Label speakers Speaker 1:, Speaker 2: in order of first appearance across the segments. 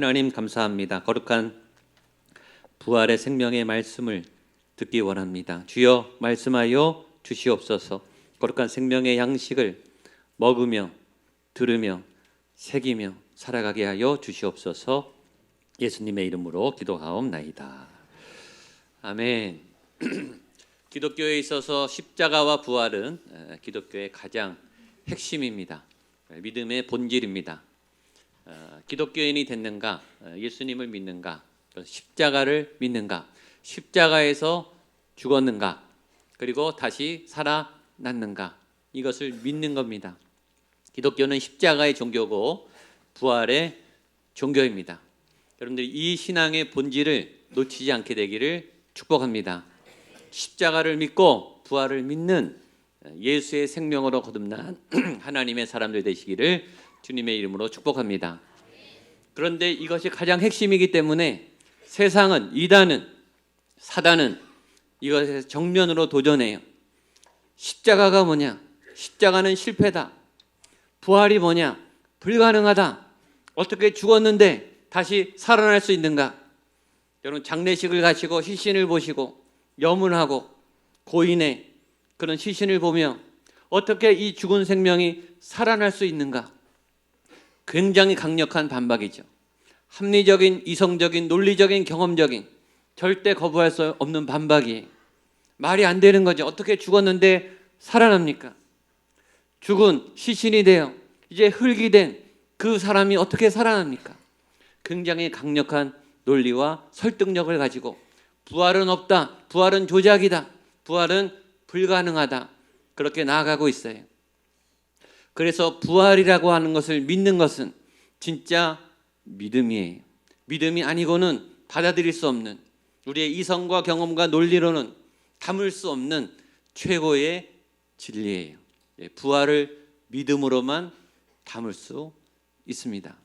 Speaker 1: 하나님 감사합니다. 거룩한 부활의 생명의 말씀을 듣기 원합니다. 주여 말씀하여 주시옵소서. 거룩한 생명의 양식을 먹으며 들으며 새기며 살아가게 하여 주시옵소서. 예수님의 이름으로 기도하옵나이다. 아멘. 기독교에 있어서 십자가와 부활은 기독교의 가장 핵심입니다. 믿음의 본질입니다. 기독교인이 됐는가, 예수님을 믿는가, 십자가를 믿는가, 십자가에서 죽었는가, 그리고 다시 살아났는가, 이것을 믿는 겁니다. 기독교는 십자가의 종교고 부활의 종교입니다. 여러분들이 이 신앙의 본질을 놓치지 않게 되기를 축복합니다. 십자가를 믿고 부활을 믿는 예수의 생명으로 거듭난 하나님의 사람들 되시기를 주님의 이름으로 축복합니다. 그런데 이것이 가장 핵심이기 때문에 세상은, 이단은, 사단은 이것에 정면으로 도전해요. 십자가가 뭐냐? 십자가는 실패다. 부활이 뭐냐? 불가능하다. 어떻게 죽었는데 다시 살아날 수 있는가? 여러분, 장례식을 가시고 시신을 보시고 염문하고 고인의 그런 시신을 보며 어떻게 이 죽은 생명이 살아날 수 있는가? 굉장히 강력한 반박이죠. 합리적인, 이성적인, 논리적인, 경험적인, 절대 거부할 수 없는 반박이에요. 말이 안 되는 거죠. 어떻게 죽었는데 살아납니까? 죽은 시신이 되어 이제 흙이 된 그 사람이 어떻게 살아납니까? 굉장히 강력한 논리와 설득력을 가지고 부활은 없다, 부활은 조작이다, 부활은 불가능하다, 그렇게 나아가고 있어요. 그래서 부활이라고 하는 것을 믿는 것은 진짜 믿음이에요. 믿음이 아니고는 받아들일 수 없는, 우리의 이성과 경험과 논리로는 담을 수 없는 최고의 진리예요. 부활을 믿음으로만 담을 수 있습니다.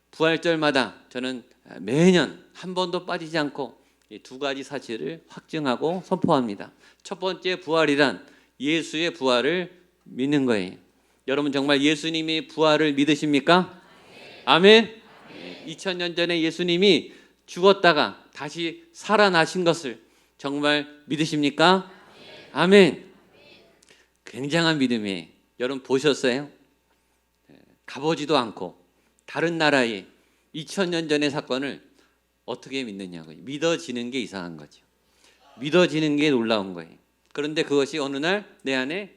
Speaker 1: 부활절마다 저는 매년 한 번도 빠지지 않고 이 두 가지 사실을 확증하고 선포합니다. 첫 번째, 부활이란 예수의 부활을 믿는 거예요. 여러분 정말 예수님이 부활을 믿으십니까? 아멘. 2000년 전에 예수님이 죽었다가 다시 살아나신 것을 정말 믿으십니까? 아멘. 굉장한 믿음이에요. 여러분 보셨어요? 가보지도 않고 다른 나라의 2000년 전의 사건을 어떻게 믿느냐고요. 믿어지는 게 이상한 거죠. 믿어지는 게 놀라운 거예요. 그런데 그것이 어느 날 내 안에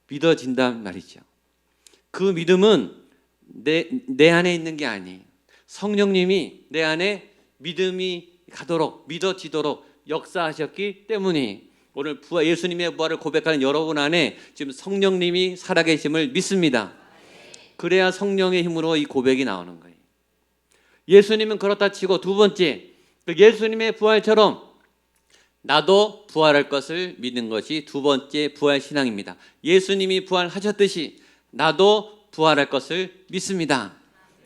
Speaker 1: 믿어진단 말이죠. 그 믿음은 내 안에 있는 게 아니에요. 성령님이 내 안에 믿음이 가도록, 믿어지도록 역사하셨기 때문에 오늘 예수님의 부활을 고백하는 여러분 안에 지금 성령님이 살아계심을 믿습니다. 그래야 성령의 힘으로 이 고백이 나오는 거예요. 예수님은 그렇다 치고 두 번째, 예수님의 부활처럼 나도 부활할 것을 믿는 것이 두 번째 부활 신앙입니다. 예수님이 부활하셨듯이 나도 부활할 것을 믿습니다.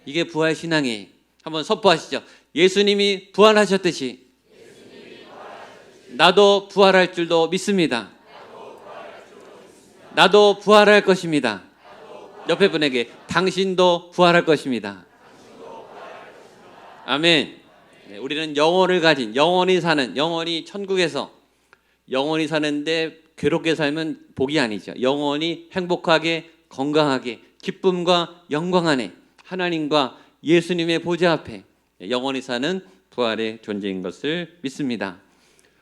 Speaker 1: 이게 부활 신앙이에요. 한번 선포하시죠. 예수님이 부활하셨듯이 나도 부활할 줄도 믿습니다. 나도 부활할 것입니다. 옆에 분에게 당신도 부활할 것입니다. 아멘. 우리는 영혼을 가진, 영원히 사는, 영원히 천국에서 영원히 사는데 괴롭게 살면 복이 아니죠. 영원히 행복하게, 건강하게, 기쁨과 영광 안에 하나님과 예수님의 보좌 앞에 영원히 사는 부활의 존재인 것을 믿습니다.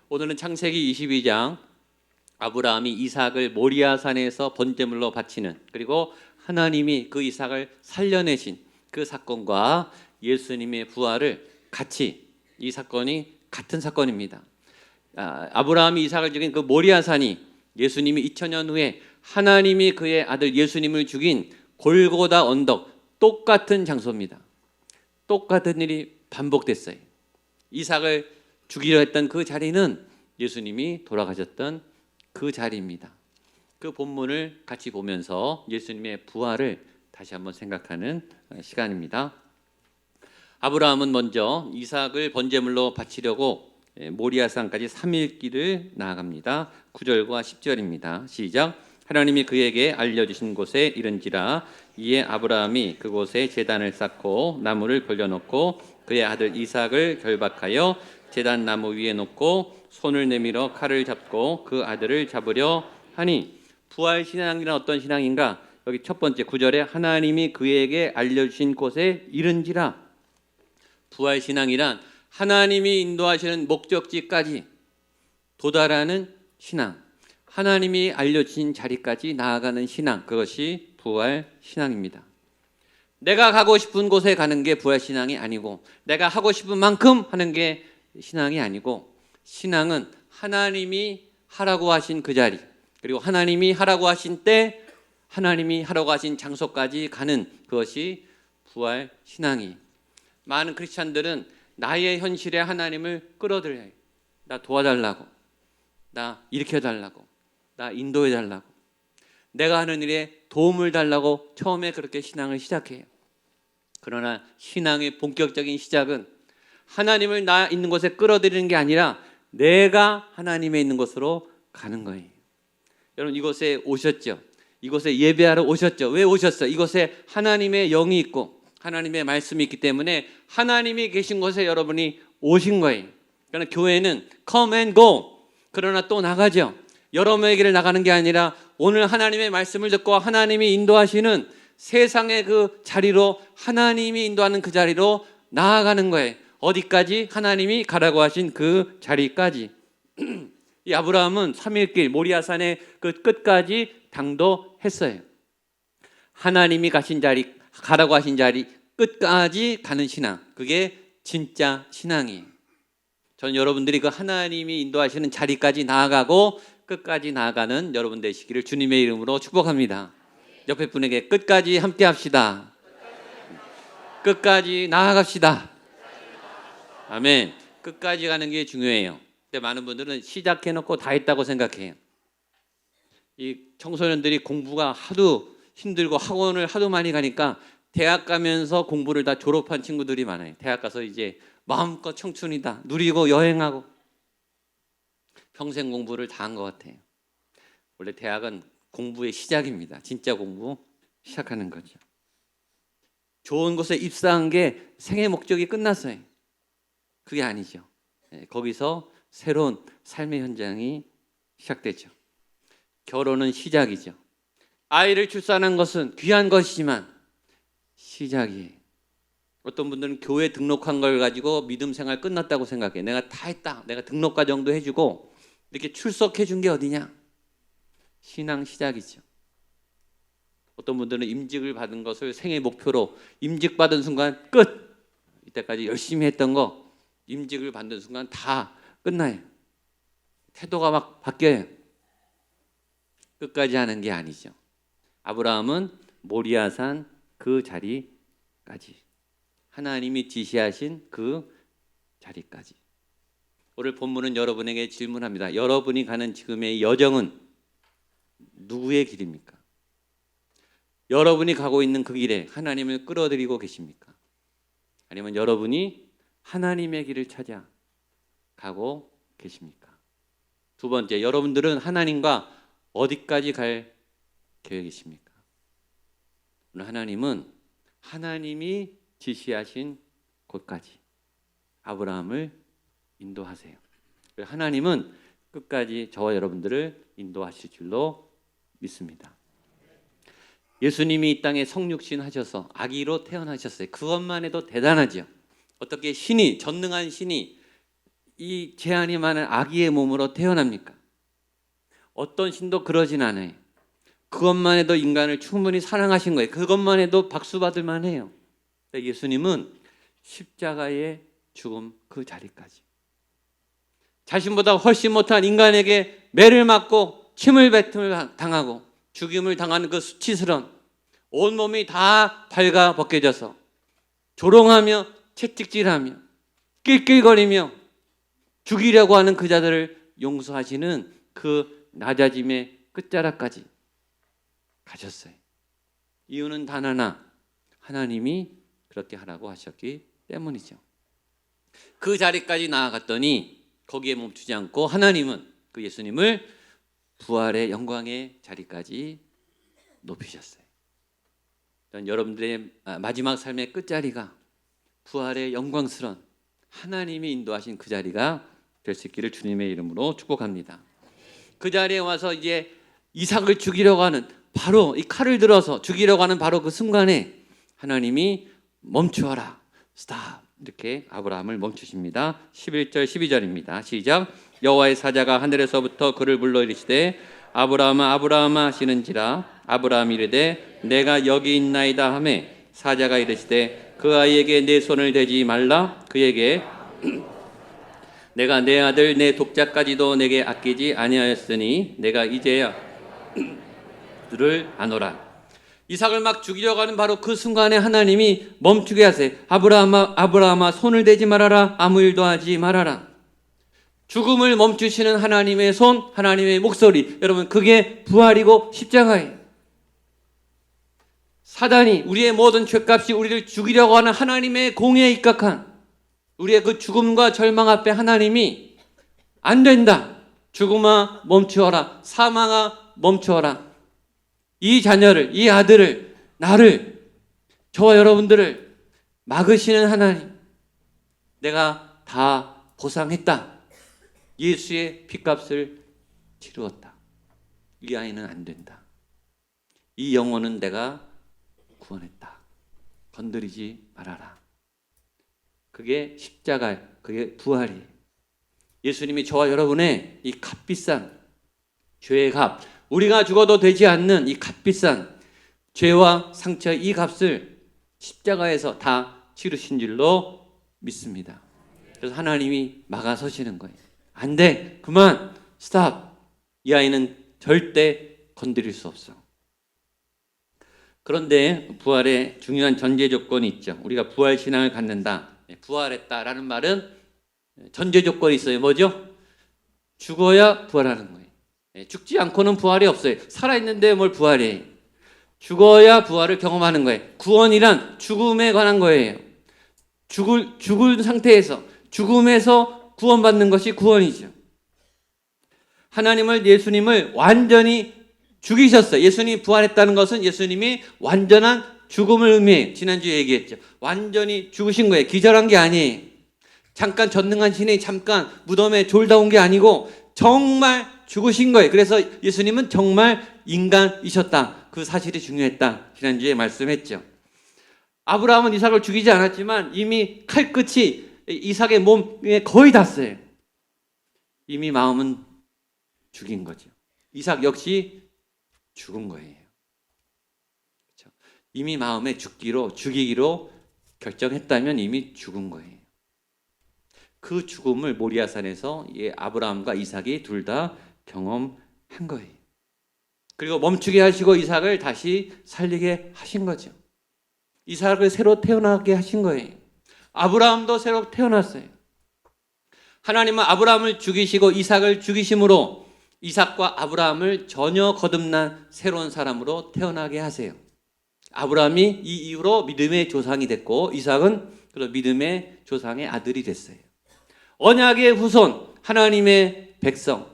Speaker 1: 오늘은 창세기 22장 아브라함이 이삭을 모리아산에서 번제물로 바치는, 그리고 하나님이 그 이삭을 살려내신 그 사건과 예수님의 부활을 같이, 이 사건이 같은 사건입니다. 아브라함이 이삭을 죽인 그 모리아산이 예수님이 2000년 후에 하나님이 그의 아들 예수님을 죽인 골고다 언덕, 똑같은 장소입니다. 똑같은 일이 반복됐어요. 이삭을 죽이려 했던 그 자리는 예수님이 돌아가셨던 그 자리입니다. 그 본문을 같이 보면서 예수님의 부활을 다시 한번 생각하는 시간입니다. 아브라함은 먼저 이삭을 번제물로 바치려고 모리아산까지 3일 길을 나아갑니다. 9절과 10절입니다. 시작. 하나님이 그에게 알려주신 곳에 이른지라. 이에 아브라함이 그곳에 제단을 쌓고 나무를 벌려놓고 그의 아들 이삭을 결박하여 제단 나무 위에 놓고 손을 내밀어 칼을 잡고 그 아들을 잡으려 하니. 부활 신앙이란 어떤 신앙인가? 여기 첫 번째 9절에 하나님이 그에게 알려주신 곳에 이른지라. 부활 신앙이란 하나님이 인도하시는 목적지까지 도달하는 신앙, 하나님이 알려주신 자리까지 나아가는 신앙, 그것이 부활 신앙입니다. 내가 가고 싶은 곳에 가는 게 부활 신앙이 아니고, 내가 하고 싶은 만큼 하는 게 신앙이 아니고, 신앙은 하나님이 하라고 하신 그 자리, 그리고 하나님이 하라고 하신 때, 하나님이 하라고 하신 장소까지 가는 그것이 부활 신앙이. 많은 크리스찬들은 나의 현실에 하나님을 끌어들여요. 나 도와달라고, 나 일으켜달라고, 나 인도해달라고, 내가 하는 일에 도움을 달라고 처음에 그렇게 신앙을 시작해요. 그러나 신앙의 본격적인 시작은 하나님을 나 있는 곳에 끌어들이는 게 아니라 내가 하나님의 있는 곳으로 가는 거예요. 여러분, 이곳에 오셨죠? 이곳에 예배하러 오셨죠? 왜 오셨어요? 이곳에 하나님의 영이 있고 하나님의 말씀이 있기 때문에 하나님이 계신 곳에 여러분이 오신 거예요. 그러나 교회는 come and go, 그러나 또 나가죠. 여러분에게 나가는 게 아니라 오늘 하나님의 말씀을 듣고 하나님이 인도하시는 세상의 그 자리로, 하나님이 인도하는 그 자리로 나아가는 거예요. 어디까지? 하나님이 가라고 하신 그 자리까지. 이 아브라함은 3일길 모리아산의 그 끝까지 당도했어요. 하나님이 가신 자리, 가라고 하신 자리 끝까지 가는 신앙, 그게 진짜 신앙이에요. 저는 여러분들이 그 하나님이 인도하시는 자리까지 나아가고 끝까지 나아가는 여러분 되시기를 주님의 이름으로 축복합니다. 옆에 분에게 끝까지 함께 합시다. 끝까지 나아갑시다. 아멘. 끝까지 가는 게 중요해요. 근데 많은 분들은 시작해놓고 다 했다고 생각해요. 이 청소년들이 공부가 하도 힘들고 학원을 하도 많이 가니까 대학 가면서 공부를 다 졸업한 친구들이 많아요. 대학 가서 이제 마음껏 청춘이다 누리고 여행하고 평생 공부를 다 한 것 같아요. 원래 대학은 공부의 시작입니다. 진짜 공부 시작하는 거죠. 좋은 곳에 입사한 게 생애 목적이 끝났어요. 그게 아니죠. 거기서 새로운 삶의 현장이 시작되죠. 결혼은 시작이죠. 아이를 출산한 것은 귀한 것이지만 시작이에요. 어떤 분들은 교회 등록한 걸 가지고 믿음 생활 끝났다고 생각해. 내가 다 했다, 내가 등록 과정도 해주고 이렇게 출석해 준 게 어디냐. 신앙 시작이죠. 어떤 분들은 임직을 받은 것을 생애 목표로, 임직 받은 순간 끝, 이때까지 열심히 했던 거 임직을 받는 순간 다 끝나요. 태도가 막 바뀌어요. 끝까지 하는 게 아니죠. 아브라함은 모리아산 그 자리까지, 하나님이 지시하신 그 자리까지. 오늘 본문은 여러분에게 질문합니다. 여러분이 가는 지금의 여정은 누구의 길입니까? 여러분이 가고 있는 그 길에 하나님을 끌어들이고 계십니까? 아니면 여러분이 하나님의 길을 찾아 가고 계십니까? 두 번째, 여러분들은 하나님과 어디까지 갈 계획이십니까? 오늘 하나님은 하나님이 지시하신 곳까지 아브라함을 인도하세요. 하나님은 끝까지 저와 여러분들을 인도하실 줄로 믿습니다. 예수님이 이 땅에 성육신 하셔서 아기로 태어나셨어요. 그것만 해도 대단하죠. 어떻게 신이, 전능한 신이 이 제한이 많은 아기의 몸으로 태어납니까? 어떤 신도 그러진 않아요. 그것만 해도 인간을 충분히 사랑하신 거예요. 그것만 해도 박수 받을 만해요. 예수님은 십자가의 죽음 그 자리까지, 자신보다 훨씬 못한 인간에게 매를 맞고 침을 뱉음을 당하고 죽임을 당하는 그 수치스러운, 온몸이 다 발가 벗겨져서 조롱하며 채찍질하며 낄낄거리며 죽이려고 하는 그 자들을 용서하시는 그 낮아짐의 끝자락까지 가셨어요. 이유는 단 하나, 하나님이 그렇게 하라고 하셨기 때문이죠. 그 자리까지 나아갔더니 거기에 멈추지 않고 하나님은 그 예수님을 부활의 영광의 자리까지 높이셨어요. 여러분들의 마지막 삶의 끝자리가 부활의 영광스러운 하나님이 인도하신 그 자리가 될 수 있기를 주님의 이름으로 축복합니다. 그 자리에 와서 이제 이삭을 죽이려고 하는, 바로 이 칼을 들어서 죽이려고 하는 바로 그 순간에 하나님이 멈추어라, 스탑, 이렇게 아브라함을 멈추십니다. 11절 12절입니다. 시작. 여호와의 사자가 하늘에서부터 그를 불러 이르시되 아브라함아 아브라함아 하시는지라. 아브라함이 이르되 내가 여기 있나이다 하매 사자가 이르시되 그 아이에게 내 손을 대지 말라. 그에게 내가 내 아들 내 독자까지도 내게 아끼지 아니하였으니 내가 이제야 그를 아노라. 이삭을 막 죽이려고 하는 바로 그 순간에 하나님이 멈추게 하세요. 아브라함아 아브라함아 손을 대지 말아라. 아무 일도 하지 말아라. 죽음을 멈추시는 하나님의 손, 하나님의 목소리, 여러분 그게 부활이고 십자가예요. 사단이 우리의 모든 죄값이 우리를 죽이려고 하는 하나님의 공의에 입각한 우리의 그 죽음과 절망 앞에 하나님이 안 된다, 죽음아 멈추어라, 사망아 멈추어라, 이 자녀를, 이 아들을, 나를, 저와 여러분들을 막으시는 하나님, 내가 다 보상했다, 예수의 핏값을 치루었다, 이 아이는 안 된다, 이 영혼은 내가 구원했다, 건드리지 말아라. 그게 십자가, 그게 부활이에요. 예수님이 저와 여러분의 이 값비싼 죄의 값, 우리가 죽어도 되지 않는 이 값비싼 죄와 상처의 이 값을 십자가에서 다 치르신 줄로 믿습니다. 그래서 하나님이 막아서시는 거예요. 안 돼, 그만, 스탑. 이 아이는 절대 건드릴 수 없어. 그런데 부활의 중요한 전제 조건이 있죠. 우리가 부활 신앙을 갖는다, 부활했다라는 말은 전제 조건이 있어요. 뭐죠? 죽어야 부활하는 거예요. 죽지 않고는 부활이 없어요. 살아있는데 뭘 부활해. 죽어야 부활을 경험하는 거예요. 구원이란 죽음에 관한 거예요. 죽은 상태에서, 죽음에서 구원받는 것이 구원이죠. 하나님을, 예수님을 완전히 죽이셨어요. 예수님이 부활했다는 것은 예수님이 완전한 죽음을 의미해요. 지난주에 얘기했죠. 완전히 죽으신 거예요. 기절한 게 아니에요. 잠깐 전능한 신이 잠깐 무덤에 졸다 온 게 아니고 정말 죽으신 거예요. 그래서 예수님은 정말 인간이셨다, 그 사실이 중요했다, 지난주에 말씀했죠. 아브라함은 이삭을 죽이지 않았지만 이미 칼끝이 이삭의 몸에 거의 닿았어요. 이미 마음은 죽인 거죠. 이삭 역시 죽은 거예요. 그렇죠? 이미 마음에 죽이기로 결정했다면 이미 죽은 거예요. 그 죽음을 모리아산에서 아브라함과 이삭이 둘 다 경험한 거예요. 그리고 멈추게 하시고 이삭을 다시 살리게 하신 거죠. 이삭을 새로 태어나게 하신 거예요. 아브라함도 새로 태어났어요. 하나님은 아브라함을 죽이시고 이삭을 죽이심으로 이삭과 아브라함을 전혀 거듭난 새로운 사람으로 태어나게 하세요. 아브라함이 이 이후로 믿음의 조상이 됐고 이삭은 그런 믿음의 조상의 아들이 됐어요. 언약의 후손, 하나님의 백성,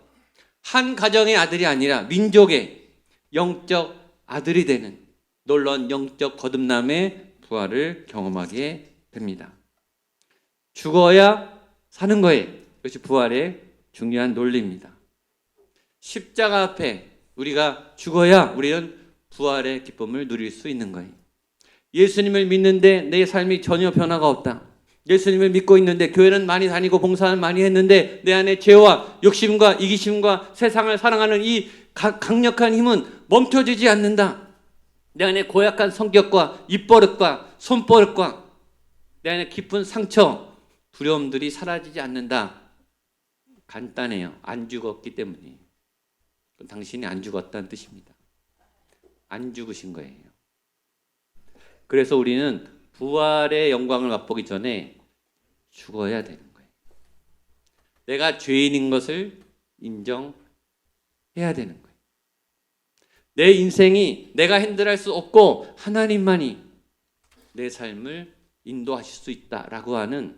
Speaker 1: 한 가정의 아들이 아니라 민족의 영적 아들이 되는 놀라운 영적 거듭남의 부활을 경험하게 됩니다. 죽어야 사는 거예요. 이것이 부활의 중요한 논리입니다. 십자가 앞에 우리가 죽어야 우리는 부활의 기쁨을 누릴 수 있는 거예요. 예수님을 믿는데 내 삶이 전혀 변화가 없다. 예수님을 믿고 있는데 교회는 많이 다니고 봉사는 많이 했는데 내 안에 죄와 욕심과 이기심과 세상을 사랑하는 이 강력한 힘은 멈춰지지 않는다. 내 안에 고약한 성격과 입버릇과 손버릇과 내 안에 깊은 상처, 두려움들이 사라지지 않는다. 간단해요. 안 죽었기 때문이에요. 당신이 안 죽었다는 뜻입니다. 안 죽으신 거예요. 그래서 우리는 부활의 영광을 맛보기 전에 죽어야 되는 거예요. 내가 죄인인 것을 인정해야 되는 거예요. 내 인생이 내가 핸들할 수 없고 하나님만이 내 삶을 인도하실 수 있다라고 하는,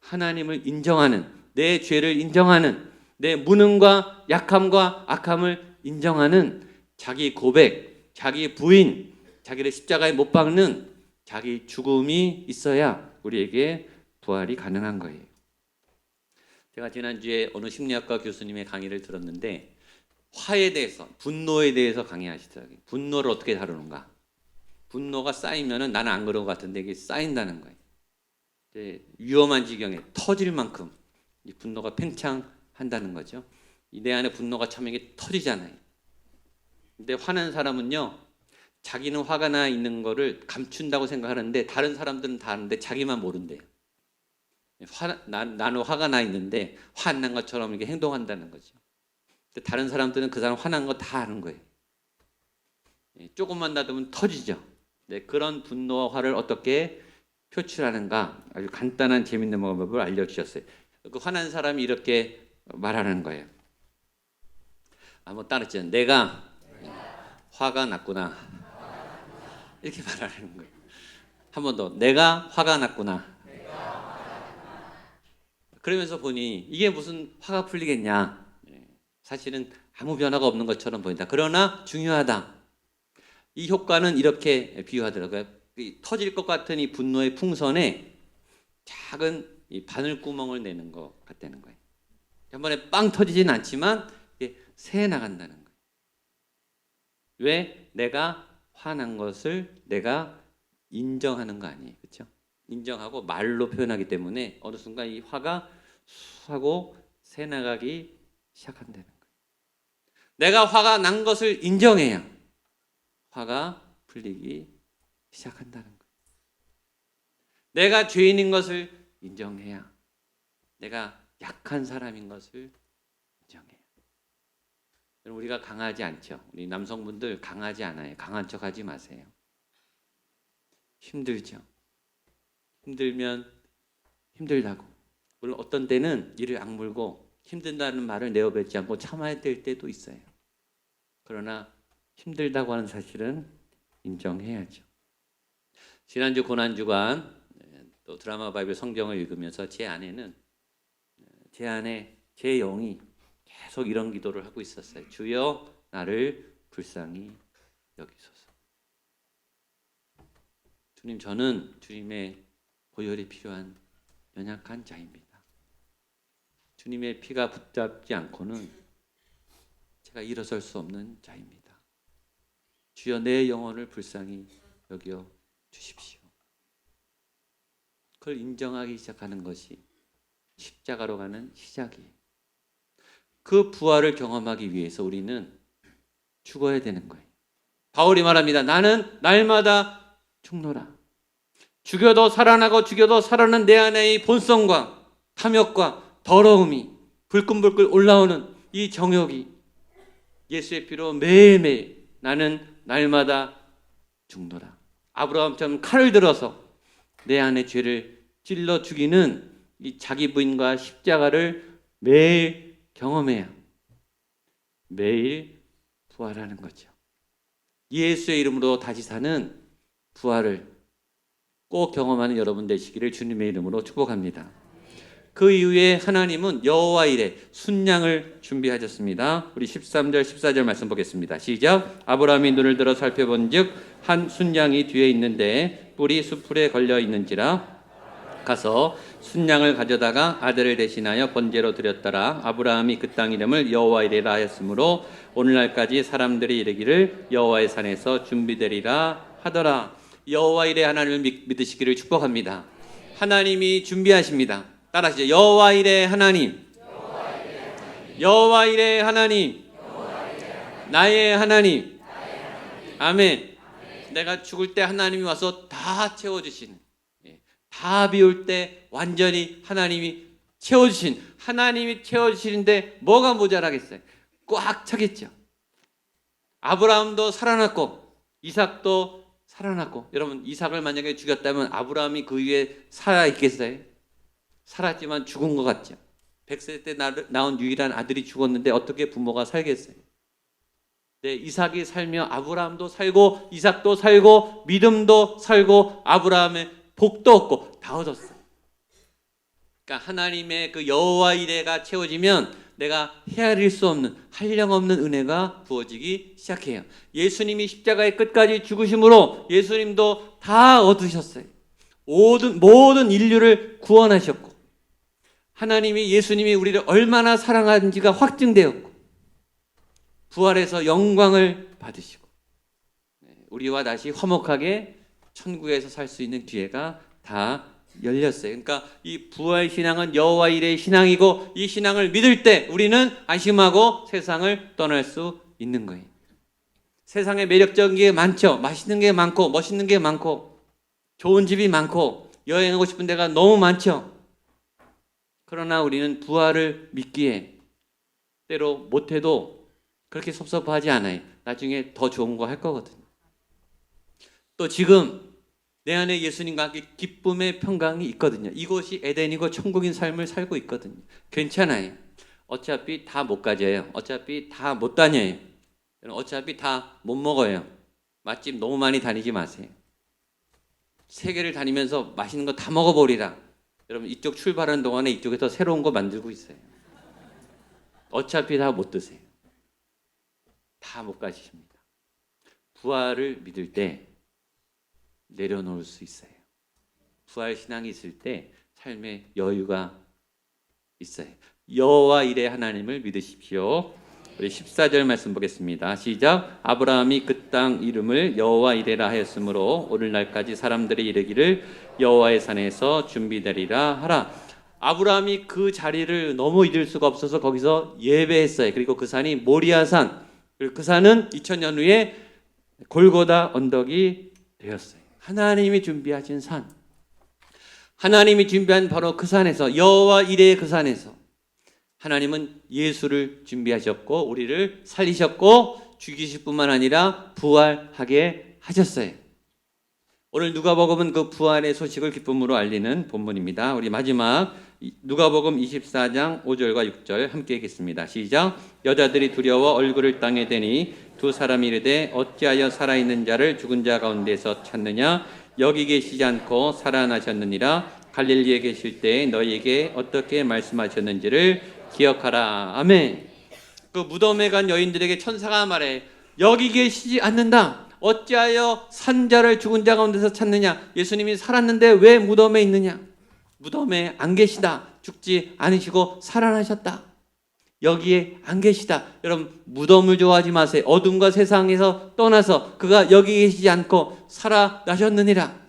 Speaker 1: 하나님을 인정하는, 내 죄를 인정하는, 내 무능과 약함과 악함을 인정하는 자기 고백, 자기 부인, 자기를 십자가에 못 박는 자기 죽음이 있어야 우리에게 부활이 가능한 거예요. 제가 지난주에 어느 심리학과 교수님의 강의를 들었는데 화에 대해서, 분노에 대해서 강의하시더라고요. 분노를 어떻게 다루는가. 분노가 쌓이면은 나는 안 그런 것 같은데 이게 쌓인다는 거예요. 위험한 지경에 터질 만큼 이 분노가 팽창한다는 거죠. 내 안에 분노가 참 이게 터지잖아요. 근데 화난 사람은요, 자기는 화가 나 있는 거를 감춘다고 생각하는데 다른 사람들은 다 아는데 자기만 모른대요. 나는 화가 나 있는데 화 안 난 것처럼 이렇게 행동한다는 거죠. 근데 다른 사람들은 그 사람 화난 거 다 아는 거예요. 조금만 놔두면 터지죠. 네, 그런 분노와 화를 어떻게 표출하는가 아주 간단한 재밌는 방법을 알려주셨어요. 그 화난 사람이 이렇게 말하는 거예요. 한번 따라했죠. 내가 화가 났구나. 이렇게 말하는 거예요. 한 번 더. 내가 화가 났구나. 그러면서 보니 이게 무슨 화가 풀리겠냐. 사실은 아무 변화가 없는 것처럼 보인다. 그러나 중요하다. 이 효과는 이렇게 비유하더라고요. 터질 것 같은 이 분노의 풍선에 작은 이 바늘구멍을 내는 것 같다는 거예요. 한 번에 빵 터지진 않지만 새 나간다는 거예요. 왜? 내가 화난 것을 내가 인정하는 거 아니에요. 그렇죠? 인정하고 말로 표현하기 때문에 어느 순간 이 화가 하고 새 나가기 시작한다는 거예요. 내가 화가 난 것을 인정해야 화가 풀리기 시작한다는 거예요. 내가 죄인인 것을 인정해야, 내가 약한 사람인 것을 인정해야. 우리가 강하지 않죠. 우리 남성분들 강하지 않아요. 강한 척하지 마세요. 힘들죠. 힘들면 힘들다고. 물론 어떤 때는 이를 악물고 힘든다는 말을 내어뱉지 않고 참아야 될 때도 있어요. 그러나 힘들다고 하는 사실은 인정해야죠. 지난주 고난주간 또 드라마 바이블 성경을 읽으면서 제 안에 제 영이 계속 이런 기도를 하고 있었어요. 주여 나를 불쌍히 여기소서. 주님, 저는 주님의 보혈이 필요한 연약한 자입니다. 주님의 피가 붙잡지 않고는 제가 일어설 수 없는 자입니다. 주여 내 영혼을 불쌍히 여겨 주십시오. 그걸 인정하기 시작하는 것이 십자가로 가는 시작이에요. 그 부활을 경험하기 위해서 우리는 죽어야 되는 거예요. 바울이 말합니다. 나는 날마다 죽노라. 죽여도 살아나고 죽여도 살아난 내 안의 본성과 탐욕과 더러움이 불끈불끈 올라오는 이 정욕이 예수의 피로 매일매일 나는 날마다 죽노라. 아브라함처럼 칼을 들어서 내 안의 죄를 찔러 죽이는 이 자기 부인과 십자가를 매일 경험해야 매일 부활하는 거죠. 예수의 이름으로 다시 사는 부활을 꼭 경험하는 여러분 되시기를 주님의 이름으로 축복합니다. 그 이후에 하나님은 여호와 이레 순양을 준비하셨습니다. 우리 13절 14절 말씀 보겠습니다. 시작. 아브라함이 눈을 들어 살펴본즉 한 순양이 뒤에 있는데 뿔이 수풀에 걸려 있는지라 가서 순양을 가져다가 아들을 대신하여 번제로 드렸더라. 아브라함이 그 땅 이름을 여호와 이레라 하였으므로 오늘날까지 사람들이 이르기를 여호와의 산에서 준비되리라 하더라. 여호와 이레 하나님을 믿으시기를 축복합니다. 하나님이 준비하십니다. 따라하시죠. 여호와 이레 하나님, 여호와 이레 하나님, 나의 하나님. 아멘. 내가 죽을 때 하나님이 와서 다 채워주시는, 다 비울 때 완전히 하나님이 채워주신, 하나님이 채워주시는데 뭐가 모자라겠어요? 꽉 차겠죠. 아브라함도 살아났고 이삭도 살아났고, 여러분 이삭을 만약에 죽였다면 아브라함이 그 위에 살아있겠어요? 살았지만 죽은 것 같죠. 100세 때 낳은 유일한 아들이 죽었는데 어떻게 부모가 살겠어요? 네, 이삭이 살며 아브라함도 살고 이삭도 살고 믿음도 살고 아브라함의 복도 얻고 다 얻었어요. 그러니까 하나님의 그 여호와 이레가 채워지면 내가 헤아릴 수 없는 한량없는 은혜가 부어지기 시작해요. 예수님이 십자가의 끝까지 죽으심으로 예수님도 다 얻으셨어요. 모든 인류를 구원하셨고 하나님이 예수님이 우리를 얼마나 사랑하는지가 확증되었고 부활해서 영광을 받으시고 우리와 다시 화목하게 천국에서 살 수 있는 기회가 다 열렸어요. 그러니까 이 부활 신앙은 여호와 이레의 신앙이고 이 신앙을 믿을 때 우리는 안심하고 세상을 떠날 수 있는 거예요. 세상에 매력적인 게 많죠. 맛있는 게 많고 멋있는 게 많고 좋은 집이 많고 여행하고 싶은 데가 너무 많죠. 그러나 우리는 부활을 믿기에 때로 못해도 그렇게 섭섭하지 않아요. 나중에 더 좋은 거 할 거거든요. 또 지금 내 안에 예수님과 함께 기쁨의 평강이 있거든요. 이곳이 에덴이고 천국인 삶을 살고 있거든요. 괜찮아요. 어차피 다 못 가져요. 어차피 다 못 다녀요. 어차피 다 못 먹어요. 맛집 너무 많이 다니지 마세요. 세계를 다니면서 맛있는 거 다 먹어버리라. 여러분 이쪽 출발하는 동안에 이쪽에서 새로운 거 만들고 있어요. 어차피 다 못 드세요. 다 못 가십니다. 부활을 믿을 때 내려놓을 수 있어요. 부활 신앙이 있을 때 삶의 여유가 있어요. 여호와 이레 하나님을 믿으십시오. 우리 14절 말씀 보겠습니다. 시작. 아브라함이 그 땅 이름을 여호와 이레라 하였으므로 오늘날까지 사람들이 이르기를 여호와의 산에서 준비되리라 하라. 아브라함이 그 자리를 너무 잊을 수가 없어서 거기서 예배했어요. 그리고 그 산이 모리아산, 그리고 그 산은 2000년 후에 골고다 언덕이 되었어요. 하나님이 준비하신 산, 하나님이 준비한 바로 그 산에서, 여호와 이레의 그 산에서 하나님은 예수를 준비하셨고 우리를 살리셨고 죽이실 뿐만 아니라 부활하게 하셨어요. 오늘 누가복음은 그 부활의 소식을 기쁨으로 알리는 본문입니다. 우리 마지막 누가복음 24장 5절과 6절 함께 읽겠습니다. 시작. 여자들이 두려워 얼굴을 땅에 대니 두 사람이 이르되 어찌하여 살아있는 자를 죽은 자 가운데서 찾느냐? 여기 계시지 않고 살아나셨느니라. 갈릴리에 계실 때 너희에게 어떻게 말씀하셨는지를 기억하라. 아멘. 그 무덤에 간 여인들에게 천사가 말해 여기 계시지 않는다. 어찌하여 산 자를 죽은 자 가운데서 찾느냐? 예수님이 살았는데 왜 무덤에 있느냐? 무덤에 안 계시다. 죽지 않으시고 살아나셨다. 여기에 안 계시다. 여러분 무덤을 좋아하지 마세요. 어둠과 세상에서 떠나서 그가 여기 계시지 않고 살아나셨느니라.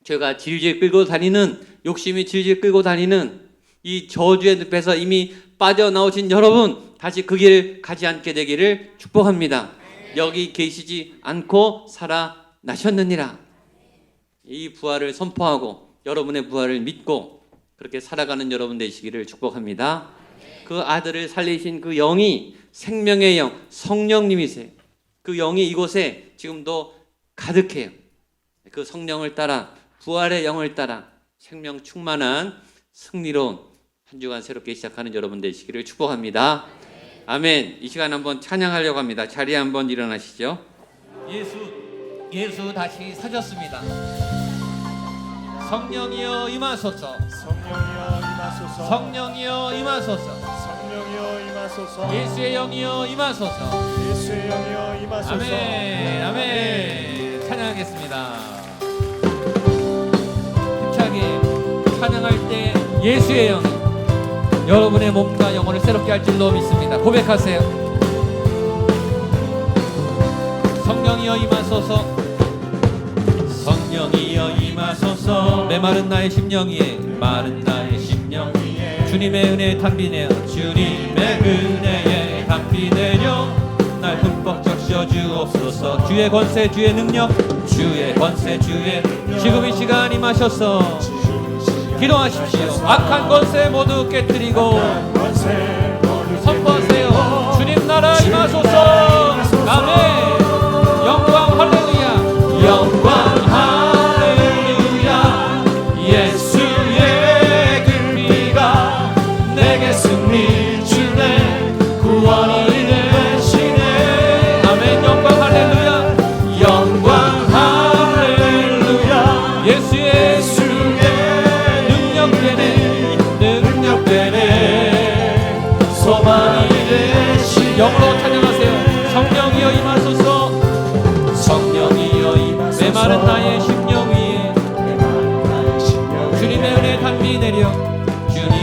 Speaker 1: 죄가 질질 끌고 다니는, 욕심이 질질 끌고 다니는 이 저주의 늪에서 이미 빠져나오신 여러분, 다시 그 길을 가지 않게 되기를 축복합니다. 여기 계시지 않고 살아나셨느니라. 이 부활을 선포하고 여러분의 부활을 믿고 그렇게 살아가는 여러분 되시기를 축복합니다. 그 아들을 살리신 그 영이 생명의 영, 성령님이세요. 그 영이 이곳에 지금도 가득해요. 그 성령을 따라, 부활의 영을 따라 생명 충만한 승리로운 한 주간 새롭게 시작하는 여러분 되시기를 축복합니다. 아멘. 이 시간 한번 찬양하려고 합니다. 자리에 한번 일어나시죠. 예수 다시 사셨습니다. 성령이여 임하소서.
Speaker 2: 성령이여 임하소서.
Speaker 1: 성령이여 임하소서.
Speaker 2: 성령이여 임하소서.
Speaker 1: 예수의 영이여 임하소서.
Speaker 2: 예수의 영이여 임하소서.
Speaker 1: 아멘. 아멘. 찬양하겠습니다. 힘차게 찬양할 때 예수의 영이 여러분의 몸과 영혼을 새롭게 할 줄로 믿습니다. 고백하세요. 성령이여 임하소서. 성령이여 임하소서. 메마른 나의 심령이에, 마른 나의 심령 위에 주님의 은혜에 담비내어, 주님의 은혜에 담비내려 날 흠뻑 적셔 주옵소서. 주의 권세, 주의 능력, 주의 권세, 주의 지금 이 시간 임하셔서 기도하십시오. 악한 권세 모두 깨뜨리고 선포하세요. 주님 나라 임하소서. 아멘. 영광 할렐루야. 영광 할렐루야. 예수의 그 피가 내게 승리 주네. 구원이 되시네. 아멘. 영광 할렐루야. 영광 할렐루야. 예수의 능력되네. 소망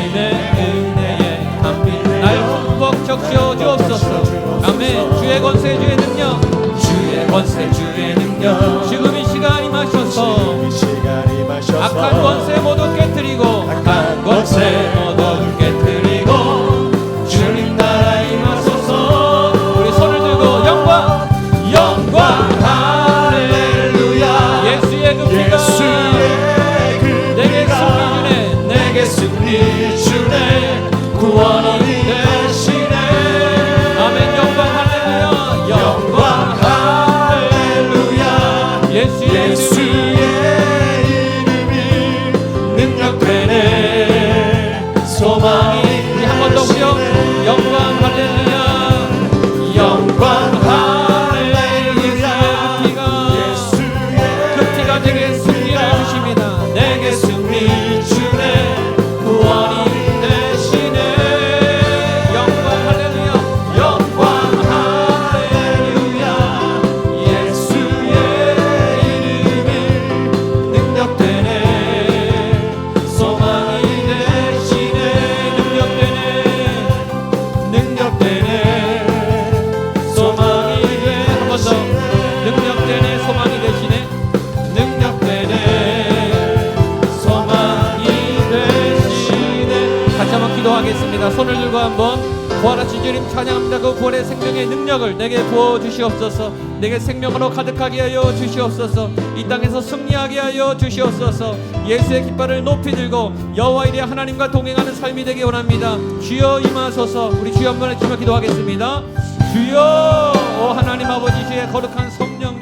Speaker 1: 당신의 은혜에 담비 날 흠뻑 적셔 주옵소서. 아멘. 주의 권세 주의 능력, 주의 권세 주의 능력, 지금 이 시간 임하셔서
Speaker 2: 이 시간 임하셔서
Speaker 1: 악한 권세 모두 깨뜨리고, 악한 권세 모두 깨뜨리고 주님 나라 임하소서. 우리 손을 들고 영광 영광 할렐루야. 예수의 그 피가 내게 승리 주네, 내게 승리 주네, 구원이 되시네. 아멘. 영광 할렐루야. 영광 할렐루야. 예수의 이름이 능력되네, 소망이. 우리 한 번 더 우리요. 영광 할렐루야. 영광 할렐루야. 그 피가 내게 승리를 주십니다. 내게 승리 주네, 구원이 되시네. 영광 할렐루야. 영광 할렐루야. 예수의 이름이 능력되네, 소망이 되시네. 능력되네, 소망이 돼. 한 번 더. 능력되네, 소망이 되시네. 능력되네, 소망이 되시네. 같이 한번 기도하겠습니다. 손을 들고 한번 부활하신 주님 찬양합니다. 그 부활의 생명의 능력을 내게 부어주시옵소서. 내게 생명으로 가득하게 하여 주시옵소서. 이 땅에서 승리하게 하여 주시옵소서. 예수의 깃발을 높이 들고 여호와 이레 하나님과 동행하는 삶이 되기 원합니다. 주여 임하소서. 우리 주여 한번 기도하겠습니다. 주여, 오 하나님 아버지, 주의 거룩한 성령